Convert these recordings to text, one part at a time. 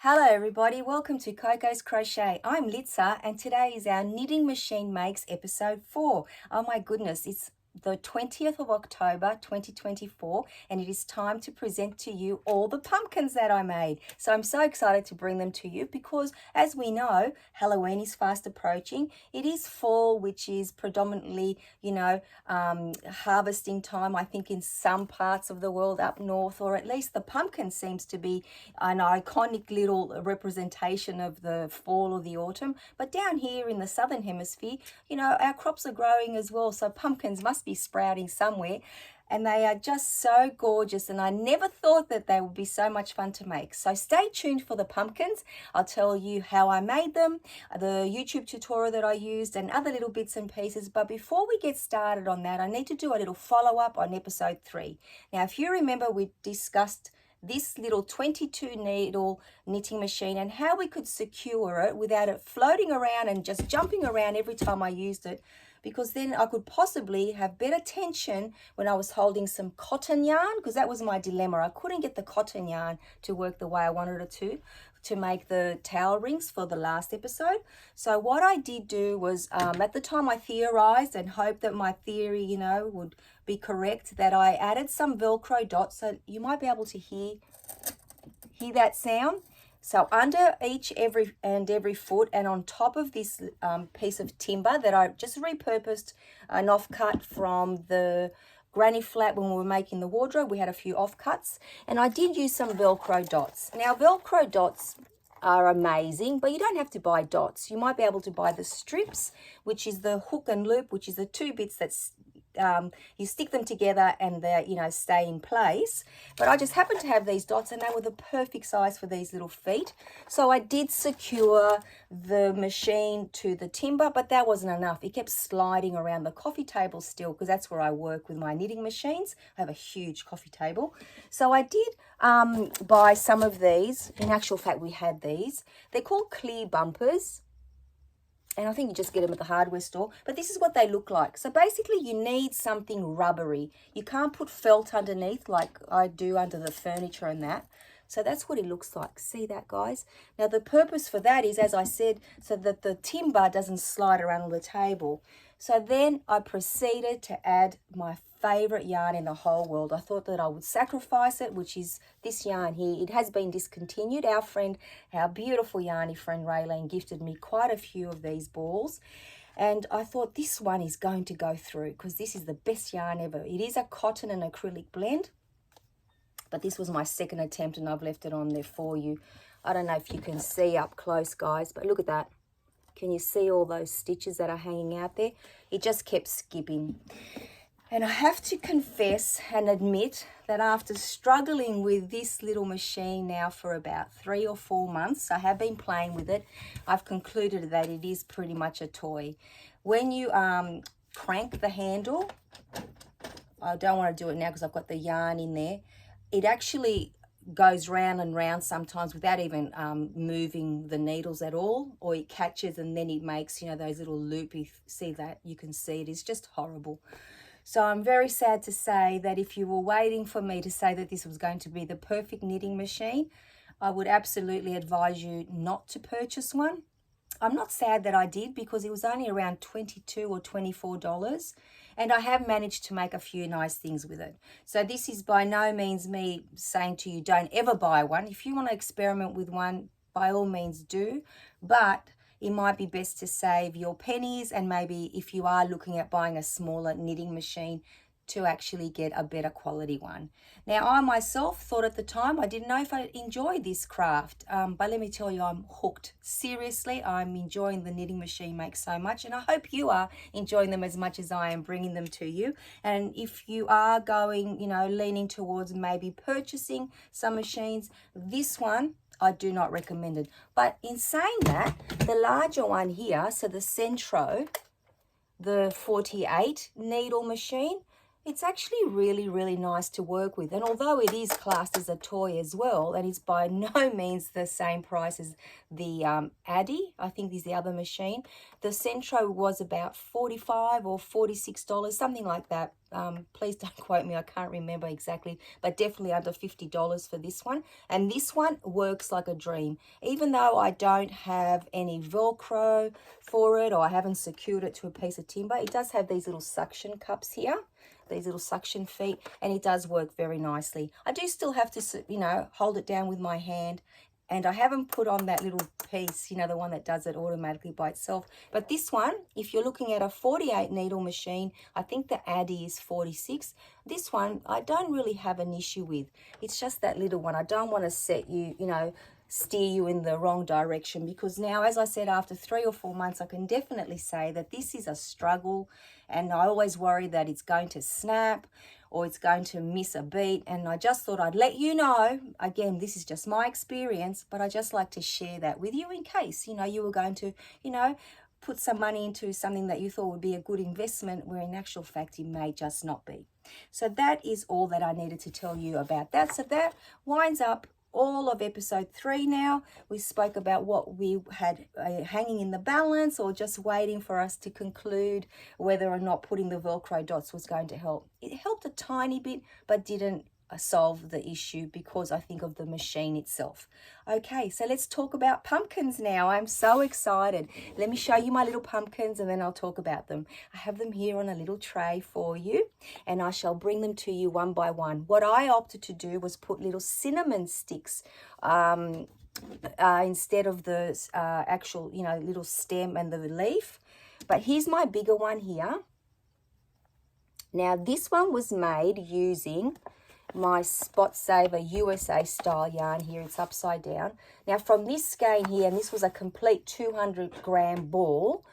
Hello everybody, welcome to Coco's Crochet. I'm Litsa and today is our Knitting Machine Makes episode 4. Oh my goodness, it's the 20th of October 2024 and it is time to present to you all the pumpkins that I made. So I'm so excited to bring them to you because as we know, Halloween is fast approaching. It is fall, which is predominantly, harvesting time, I think in some parts of the world up north, or at least the pumpkin seems to be an iconic little representation of the fall or the autumn. But down here in the southern hemisphere, our crops are growing as well, so pumpkins must be sprouting somewhere, and they are just so gorgeous, and I never thought that they would be so much fun to make. So stay tuned for the pumpkins. I'll tell you how I made them, the YouTube tutorial that I used, and other little bits and pieces. But before we get started on that, I need to do a little follow-up on episode 3. Now, if you remember, we discussed this little 22 needle knitting machine and how we could secure it without it floating around and just jumping around every time I used it, because then I could possibly have better tension when I was holding some cotton yarn, because that was my dilemma. I couldn't get the cotton yarn to work the way I wanted it to make the towel rings for the last episode. So what I did do was, at the time I theorized and hoped that my theory, would be correct, that I added some Velcro dots. So you might be able to hear that sound. So under every foot and on top of this piece of timber that I just repurposed, an offcut from the granny flat when we were making the wardrobe. We had a few offcuts and I did use some Velcro dots. Now Velcro dots are amazing, but you don't have to buy dots. You might be able to buy the strips, which is the hook and loop, which is the two bits that's you stick them together and they stay in place. But I just happened to have these dots and they were the perfect size for these little feet. So I did secure the machine to the timber, but that wasn't enough. It kept sliding around the coffee table still, because that's where I work with my knitting machines. I have a huge coffee table. So I did buy some of these. In actual fact, we had these. They're called clear bumpers. And I think you just get them at the hardware store. But this is what they look like. So basically you need something rubbery. You can't put felt underneath like I do under the furniture and that. So that's what it looks like. See that, guys? Now the purpose for that is, as I said, so that the timber doesn't slide around on the table. So then I proceeded to add my favorite yarn in the whole world. I thought that I would sacrifice it, which is this yarn here. It has been discontinued. Our beautiful yarny friend Raylene gifted me quite a few of these balls. And I thought this one is going to go through because this is the best yarn ever. It is a cotton and acrylic blend, but this was my second attempt and I've left it on there for you. I don't know if you can see up close, guys, but look at that. Can you see all those stitches that are hanging out there? It just kept skipping. And I have to confess and admit that after struggling with this little machine now for about 3 or 4 months, I have been playing with it. I've concluded that it is pretty much a toy. When you crank the handle, I don't want to do it now because I've got the yarn in there. It actually goes round and round sometimes without even moving the needles at all, or it catches and then it makes, those little loopy, see that? You can see it is just horrible. So I'm very sad to say that if you were waiting for me to say that this was going to be the perfect knitting machine, I would absolutely advise you not to purchase one. I'm not sad that I did because it was only around $22 or $24 and I have managed to make a few nice things with it. So this is by no means me saying to you don't ever buy one. If you want to experiment with one, by all means do, but it might be best to save your pennies and maybe if you are looking at buying a smaller knitting machine to actually get a better quality one. Now I myself thought at the time I didn't know if I enjoyed this craft, but let me tell you I'm hooked. Seriously, I'm enjoying the knitting machine makes so much and I hope you are enjoying them as much as I am bringing them to you. And if you are going, leaning towards maybe purchasing some machines, this one I do not recommend it. But in saying that, the larger one here, so the Centro, the 48 needle machine, It's actually really, really nice to work with. And although it is classed as a toy as well, and it's by no means the same price as the Addy, I think is the other machine, the Centro was about $45 or $46, something like that. Please don't quote me, I can't remember exactly, but definitely under $50 for this one. And this one works like a dream. Even though I don't have any Velcro for it, or I haven't secured it to a piece of timber, it does have these little suction cups here, these little suction feet, and it does work very nicely. I do still have to, you know, hold it down with my hand, and I haven't put on that little piece, you know, the one that does it automatically by itself. But this one, if you're looking at a 48 needle machine, I think the Addy is 46. This one, I don't really have an issue with. It's just that little one. I don't want to set you, you know, steer you in the wrong direction, because now, as I said, after 3 or 4 months, I can definitely say that this is a struggle, and I always worry that it's going to snap or it's going to miss a beat. And I just thought I'd let you know. Again, this is just my experience, but I just like to share that with you in case, you know, you were going to, you know, put some money into something that you thought would be a good investment, where in actual fact it may just not be. So that is all that I needed to tell you about that. So that winds up all of episode 3 now. We spoke about what we had hanging in the balance, or just waiting for us to conclude whether or not putting the Velcro dots was going to help. It helped a tiny bit, but didn't solve the issue, because I think of the machine itself. Okay, so let's talk about pumpkins now. I'm so excited. Let me show you my little pumpkins, and then I'll talk about them. I have them here on a little tray for you, and I shall bring them to you one by one. What I opted to do was put little cinnamon sticks instead of the actual, you know, little stem and the leaf. But here's my bigger one here. Now this one was made using my Spot Saver USA style yarn here. It's upside down. Now from this skein here, and this was a complete 200-gram ball,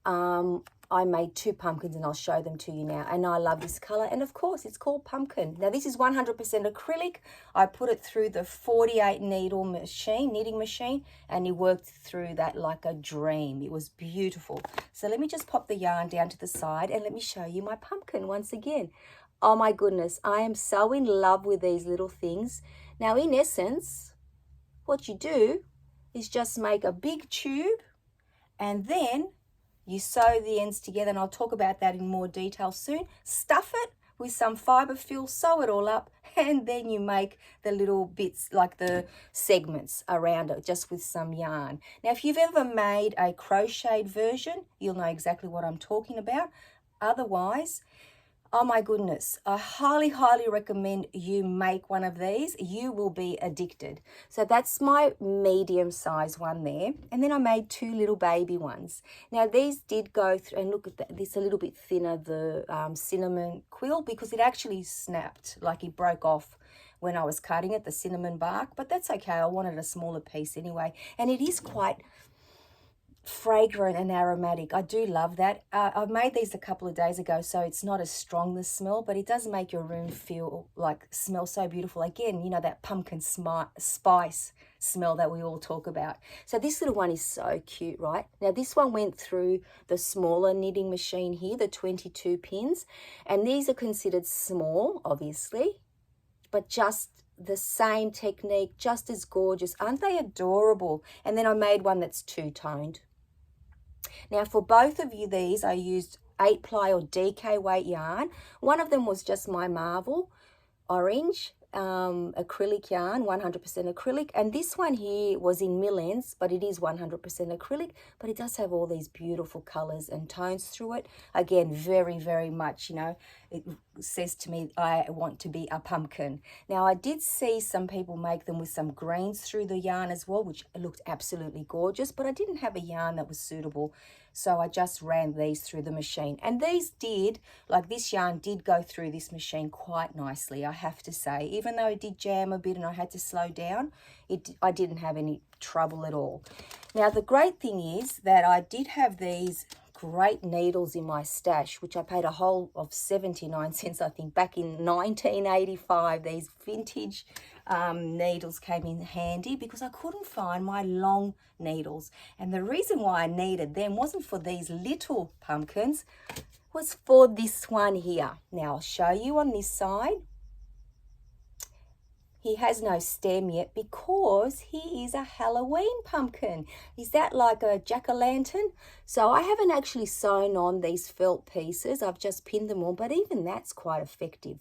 I made 2 pumpkins, and I'll show them to you now. And I love this color, and of course it's called pumpkin. Now this is 100% acrylic. I put it through the 48 needle machine, knitting machine, and it worked through that like a dream. It was beautiful. So let me just pop the yarn down to the side, and let me show you my pumpkin once again. Oh my goodness, I am so in love with these little things. Now, in essence, what you do is just make a big tube, and then you sew the ends together, and I'll talk about that in more detail soon. Stuff it with some fiber fill, sew it all up, and then you make the little bits, like the segments around it, just with some yarn. Now, if you've ever made a crocheted version, you'll know exactly what I'm talking about. Otherwise, oh my goodness, I highly, highly recommend you make one of these. You will be addicted. So that's my medium size one there. And then I made 2 little baby ones. Now these did go through, and look at that, this a little bit thinner, the cinnamon quill, because it actually snapped, like it broke off when I was cutting it, the cinnamon bark. But that's okay, I wanted a smaller piece anyway. And it is quite fragrant and aromatic. I do love that. I made these a couple of days ago, so it's not as strong, the smell, but it does make your room feel like, smell so beautiful. Again, you know, that pumpkin spice smell that we all talk about. So this little one is so cute, right? Now this one went through the smaller knitting machine here, the 22 pins, and these are considered small, obviously, but just the same technique, just as gorgeous. Aren't they adorable? And then I made one that's 2-toned. Now for both of you these, I used 8-ply or DK weight yarn. One of them was just my Marvel orange acrylic yarn, 100% acrylic, and this one here was in millends, but it is 100% acrylic, but it does have all these beautiful colors and tones through it. Again, very, very much, you know, it says to me, I want to be a pumpkin. Now I did see some people make them with some greens through the yarn as well, which looked absolutely gorgeous, but I didn't have a yarn that was suitable, so I just ran these through the machine. And these did, like this yarn did go through this machine quite nicely, I have to say. Even though it did jam a bit and I had to slow down, I didn't have any trouble at all. Now the great thing is that I did have these great needles in my stash, which I paid a whole of 79 cents, I think, back in 1985. These vintage needles came in handy because I couldn't find my long needles. And the reason why I needed them wasn't for these little pumpkins, was for this one here. Now I'll show you on this side. He has no stem yet because he is a Halloween pumpkin. Is that like a jack-o'-lantern? So I haven't actually sewn on these felt pieces. I've just pinned them on, but even that's quite effective.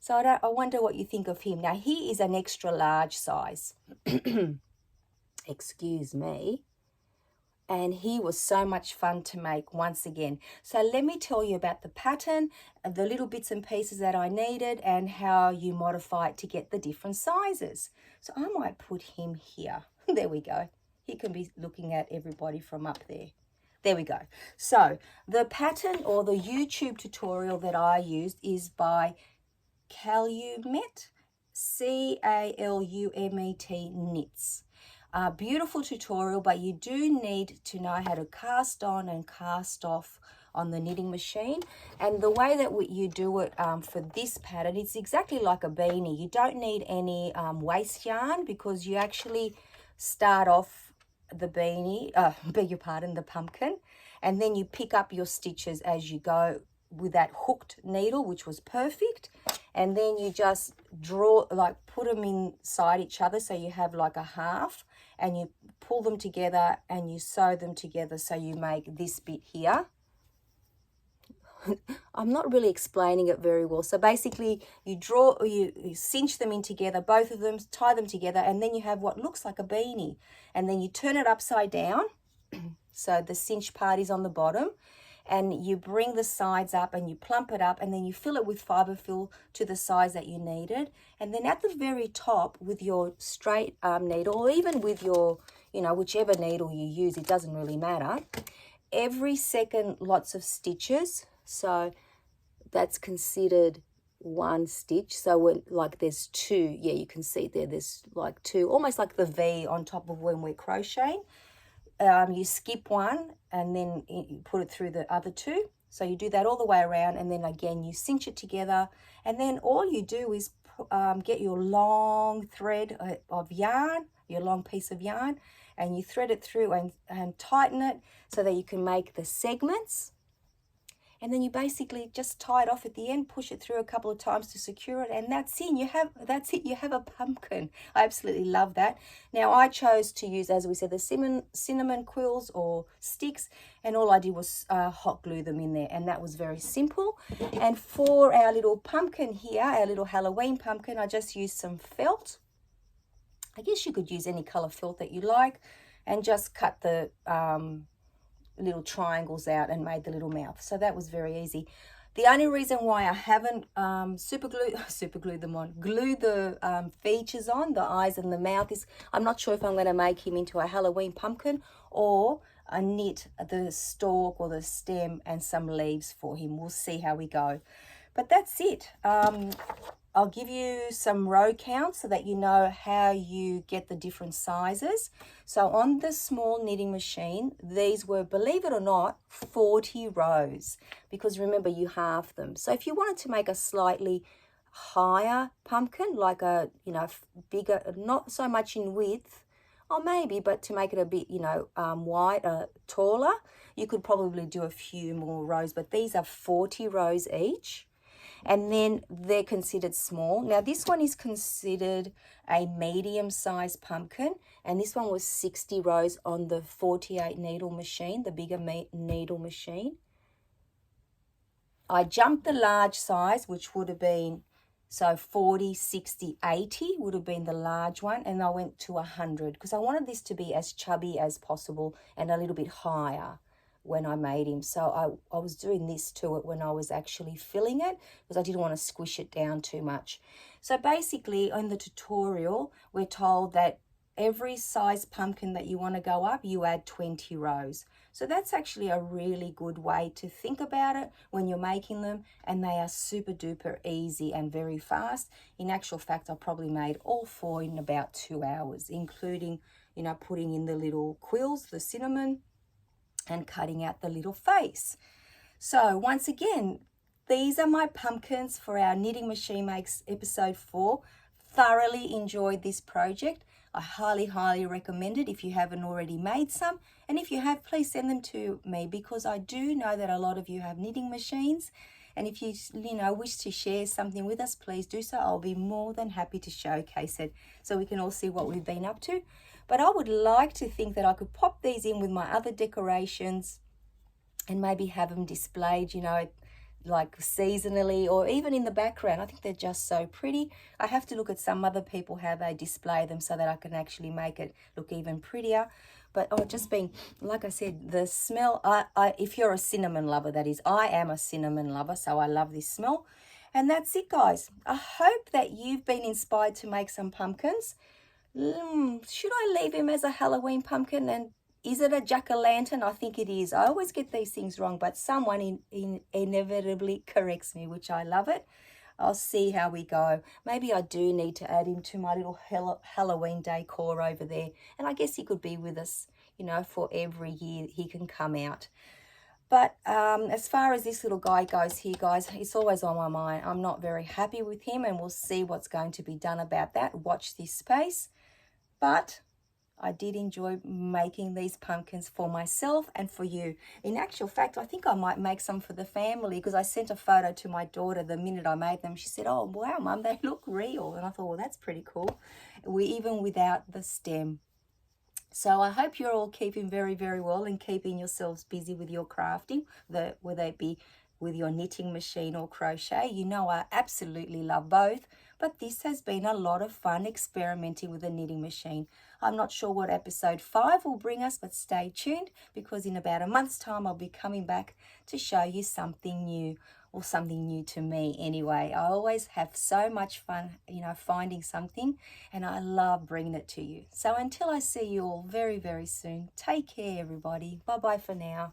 So I wonder what you think of him. Now he is an extra large size. Excuse me. And he was so much fun to make once again. So let me tell you about the pattern, the little bits and pieces that I needed, and how you modify it to get the different sizes. So I might put him here. There we go. He can be looking at everybody from up there. There we go. So the pattern or the YouTube tutorial that I used is by Calumet, Calumet Knits. Beautiful tutorial, but you do need to know how to cast on and cast off on the knitting machine. And the way that you do it for this pattern, it's exactly like a beanie. You don't need any waste yarn because you actually start off the beanie, beg your pardon, the pumpkin, and then you pick up your stitches as you go with that hooked needle, which was perfect. And then you just draw, like put them inside each other so you have like a half, and you pull them together and you sew them together so you make this bit here. I'm not really explaining it very well. So basically you cinch them in together, both of them, tie them together, and then you have what looks like a beanie. And then you turn it upside down so the cinch part is on the bottom, and you bring the sides up and you plump it up, and then you fill it with fiber fill to the size that you needed. And then at the very top with your straight needle, or even with your, whichever needle you use, it doesn't really matter. Every second, lots of stitches. So that's considered one stitch. So when there's two, yeah, you can see there's like two, almost like the V on top of when we're crocheting. You skip one and then you put it through the other two. So you do that all the way around, and then again you cinch it together, and then all you do is get your long thread of yarn, your long piece of yarn, and you thread it through and tighten it so that you can make the segments. And then you basically just tie it off at the end, push it through a couple of times to secure it, and that's it. You have a pumpkin. I absolutely love that. Now I chose to use, as we said, the cinnamon quills or sticks, and all I did was hot glue them in there, and that was very simple. And for our little pumpkin here, our little Halloween pumpkin, I just used some felt. I guess you could use any color felt that you like, and just cut the little triangles out and made the little mouth. So that was very easy. The only reason why I haven't glued the features on, the eyes and the mouth, is I'm not sure if I'm going to make him into a Halloween pumpkin or knit the stalk or the stem and some leaves for him. We'll see how we go. But that's it. I'll give you some row counts so that you know how you get the different sizes. So on the small knitting machine, these were, believe it or not, 40 rows, because remember you halve them. So if you wanted to make a slightly higher pumpkin, like a, bigger, not so much in width, or maybe, but to make it a bit, wider, taller, you could probably do a few more rows, but these are 40 rows each. And then they're considered small. Now this one is considered a medium-sized pumpkin, and this one was 60 rows on the 48 needle machine, the bigger needle machine. I jumped the large size, which would have been, so 40, 60, 80 would have been the large one, and I went to 100 because I wanted this to be as chubby as possible and a little bit higher when I made him. So I was doing this to it when I was actually filling it, because I didn't want to squish it down too much. So basically in the tutorial, we're told that every size pumpkin that you want to go up, you add 20 rows. So that's actually a really good way to think about it when you're making them, and they are super duper easy and very fast. In actual fact, I probably made all 4 in about 2 hours, including, putting in the little quills, the cinnamon, and cutting out the little face. So once again, these are my pumpkins for our Knitting Machine Makes episode 4. Thoroughly enjoyed this project. I highly, highly recommend it if you haven't already made some. And if you have, please send them to me, because I do know that a lot of you have knitting machines. And if you wish to share something with us, please do so. I'll be more than happy to showcase it so we can all see what we've been up to. But I would like to think that I could pop these in with my other decorations and maybe have them displayed, like seasonally, or even in the background. I think they're just so pretty. I have to look at some other people how they display them so that I can actually make it look even prettier. But just being, like I said, the smell, if you're a cinnamon lover, that is, I am a cinnamon lover, so I love this smell. And that's it, guys. I hope that you've been inspired to make some pumpkins. Should I leave him as a Halloween pumpkin? And is it a jack-o'-lantern? I think it is. I always get these things wrong, but someone inevitably corrects me, which I love it. I'll see how we go. Maybe I do need to add him to my little Halloween decor over there. And I guess he could be with us, for every year he can come out. But as far as this little guy goes here, guys, it's always on my mind. I'm not very happy with him, and we'll see what's going to be done about that. Watch this space. But I did enjoy making these pumpkins for myself and for you. In actual fact, I think I might make some for the family, because I sent a photo to my daughter the minute I made them. She said, "Oh, wow, Mum, they look real." And I thought, well, that's pretty cool. Even without the stem. So I hope you're all keeping very, very well and keeping yourselves busy with your crafting, whether it be with your knitting machine or crochet. I absolutely love both. But this has been a lot of fun experimenting with a knitting machine. I'm not sure what episode 5 will bring us, but stay tuned, because in about a month's time I'll be coming back to show you something new, or something new to me anyway. I always have so much fun, finding something, and I love bringing it to you. So until I see you all very, very soon, take care, everybody. Bye-bye for now.